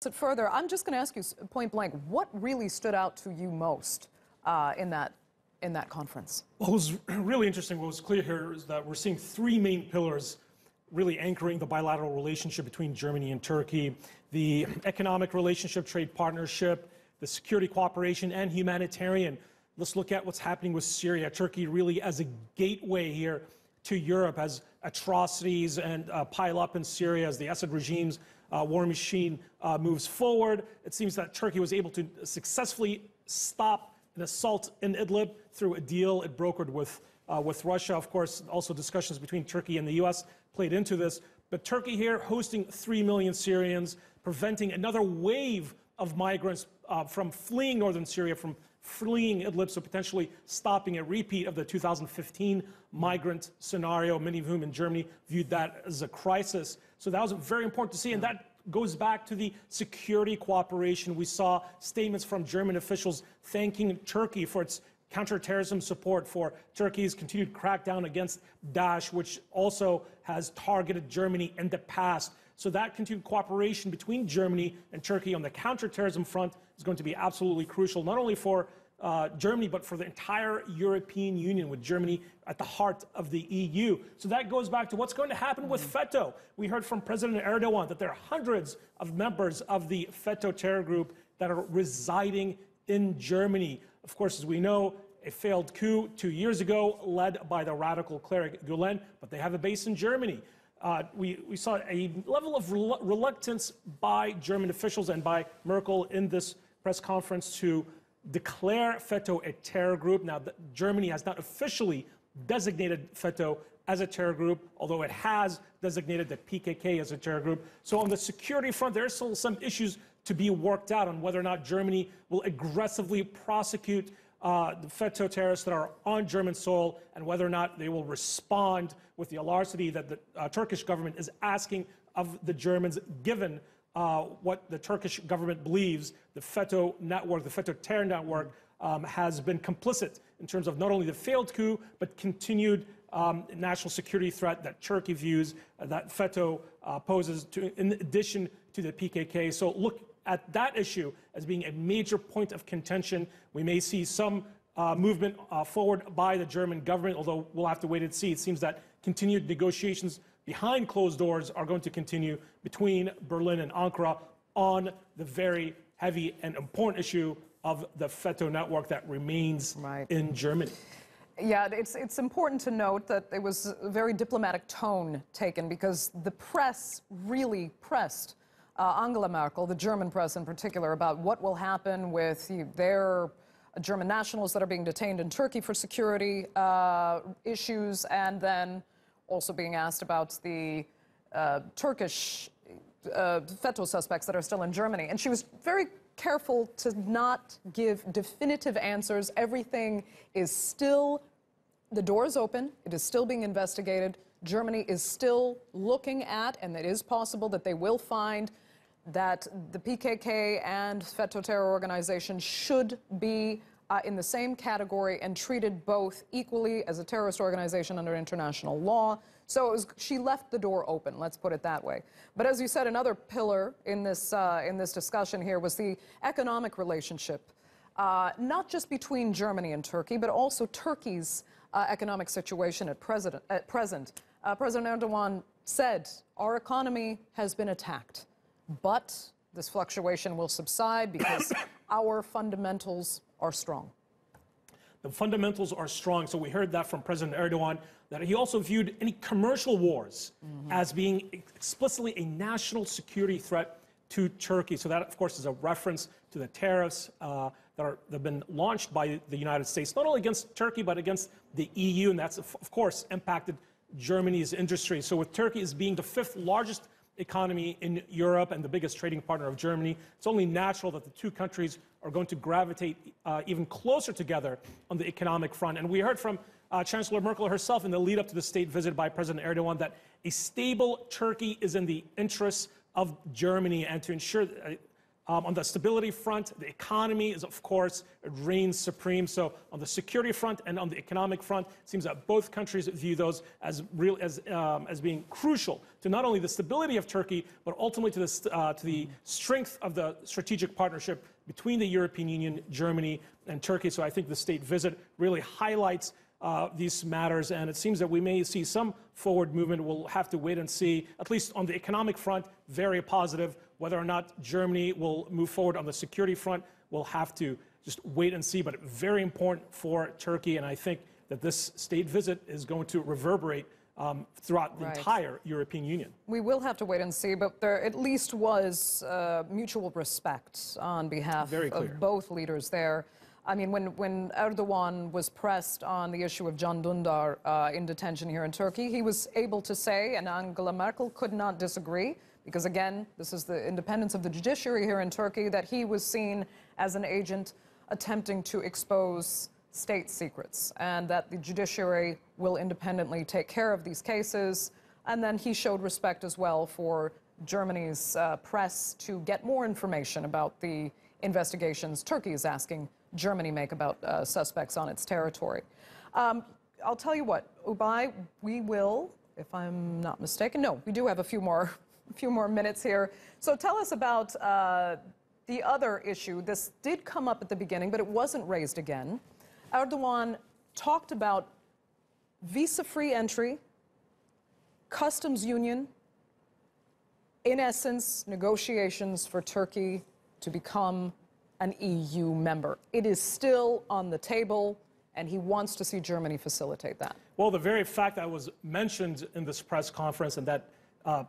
It further, I'm just going to ask you point blank, what really stood out to you most in that conference? What was really interesting, what was clear here is that we're seeing three main pillars really anchoring the bilateral relationship between Germany and Turkey: the economic relationship, trade partnership, the security cooperation, and humanitarian. Let's look at what's happening with Syria. Turkey really as a gateway here to Europe, as atrocities and pile up in Syria, as the Assad regime's war machine moves forward. It seems that Turkey was able to successfully stop an assault in Idlib through a deal it brokered with Russia. Of course, also discussions between Turkey and the U.S. played into this. But Turkey here hosting 3 million Syrians, preventing another wave of migrants from fleeing northern Syria, from fleeing Idlib, so potentially stopping a repeat of the 2015 migrant scenario, many of whom in Germany viewed that as a crisis. So that was very important to see, and that goes back to the security cooperation. We saw statements from German officials thanking Turkey for its counterterrorism support, for Turkey's continued crackdown against Daesh, which also has targeted Germany in the past. So that continued cooperation between Germany and Turkey on the counterterrorism front is going to be absolutely crucial, not only for Germany, but for the entire European Union, with Germany at the heart of the EU. So that goes back to what's going to happen with FETÖ. We heard from President Erdogan that there are hundreds of members of the FETÖ terror group that are residing in Germany. Of course, as we know, a failed coup 2 years ago led by the radical cleric Gulen, but they have a base in Germany. We saw a level of reluctance by German officials and by Merkel in this press conference to declare FETÖ a terror group. Now, Germany has not officially designated FETÖ as a terror group, although it has designated the PKK as a terror group. So on the security front, there are still some issues to be worked out on whether or not Germany will aggressively prosecute the FETÖ terrorists that are on German soil, and whether or not they will respond with the alarcity that the Turkish government is asking of the Germans, given what the Turkish government believes the FETÖ network, the FETÖ terror network, has been complicit in terms of not only the failed coup, but continued national security threat that Turkey views that FETÖ poses in addition to the PKK. So look at that issue as being a major point of contention. We may see some movement forward by the German government, although we'll have to wait and see. It seems that continued negotiations behind closed doors are going to continue between Berlin and Ankara on the very heavy and important issue of the FETÖ network that remains in Germany. Yeah, it's important to note that it was a very diplomatic tone taken, because the press really pressed Angela Merkel, the German press in particular, about what will happen with their German nationals that are being detained in Turkey for security issues, and then also being asked about the Turkish FETÖ suspects that are still in Germany. And she was very careful to not give definitive answers. Everything is still, the door is open, it is still being investigated. Germany is still looking at, and it is possible that they will find that the PKK and FETÖ terror organization should be in the same category and treated both equally as a terrorist organization under international law. So she left the door open, let's put it that way. But as you said, another pillar in this discussion here was the economic relationship, not just between Germany and Turkey, but also Turkey's economic situation at present. President Erdogan said, our economy has been attacked, but this fluctuation will subside because our fundamentals are strong. The fundamentals are strong. So we heard that from President Erdogan, that he also viewed any commercial wars as being explicitly a national security threat to Turkey. So that, of course, is a reference to the tariffs that have been launched by the United States, not only against Turkey, but against the EU. And that's, of course, impacted Germany's industry. So with Turkey as being the fifth largest economy in Europe and the biggest trading partner of Germany, it's only natural that the two countries are going to gravitate even closer together on the economic front. And we heard from Chancellor Merkel herself in the lead up to the state visit by President Erdogan that a stable Turkey is in the interests of Germany, and to ensure On the stability front, the economy is, of course, it reigns supreme. So on the security front and on the economic front, it seems that both countries view those as being crucial to not only the stability of Turkey, but ultimately to the strength of the strategic partnership between the European Union, Germany, and Turkey. So I think the state visit really highlights these matters, and it seems that we may see some forward movement. We'll have to wait and see. At least on the economic front, very positive. Whether or not Germany will move forward on the security front, we'll have to just wait and see. But very important for Turkey, and I think that this state visit is going to reverberate throughout the entire European Union. We will have to wait and see, but there at least was mutual respect on behalf of both leaders there. I mean, when Erdogan was pressed on the issue of Can Dündar in detention here in Turkey, he was able to say, and Angela Merkel could not disagree, because again, this is the independence of the judiciary here in Turkey, that he was seen as an agent attempting to expose state secrets, and that the judiciary will independently take care of these cases. And then he showed respect as well for Germany's press to get more information about the investigations Turkey is asking Germany make about suspects on its territory. I'll tell you what, Oubai, we will, if I'm not mistaken, no, we do have a few more minutes here. So tell us about the other issue. This did come up at the beginning, but it wasn't raised again. Erdogan talked about visa-free entry, customs union, in essence, negotiations for Turkey to become an EU member. It is still on the table, and he wants to see Germany facilitate that. Well, the very fact that was mentioned in this press conference and that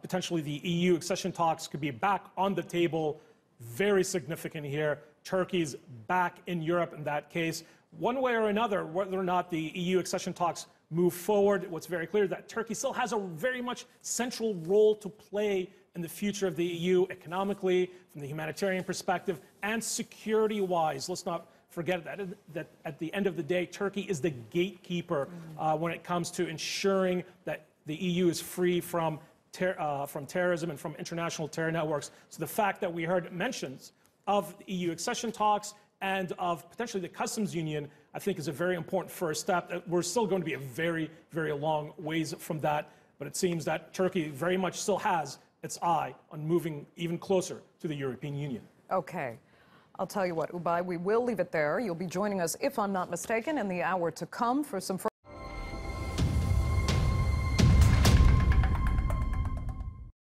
potentially the EU accession talks could be back on the table, very significant here. Turkey's back in Europe in that case. One way or another, whether or not the EU accession talks move forward, what's very clear is that Turkey still has a very much central role to play in the future of the EU, economically, from the humanitarian perspective, and security-wise. Let's not forget that at the end of the day, Turkey is the gatekeeper when it comes to ensuring that the EU is free from terrorism and from international terror networks. So the fact that we heard mentions of the EU accession talks and of potentially the customs union, I think is a very important first step. We're still going to be a very, very long ways from that, but it seems that Turkey very much still has its eye on moving even closer to the European Union. Okay. I'll tell you what, Oubai, we will leave it there. You'll be joining us, if I'm not mistaken, in the hour to come for some further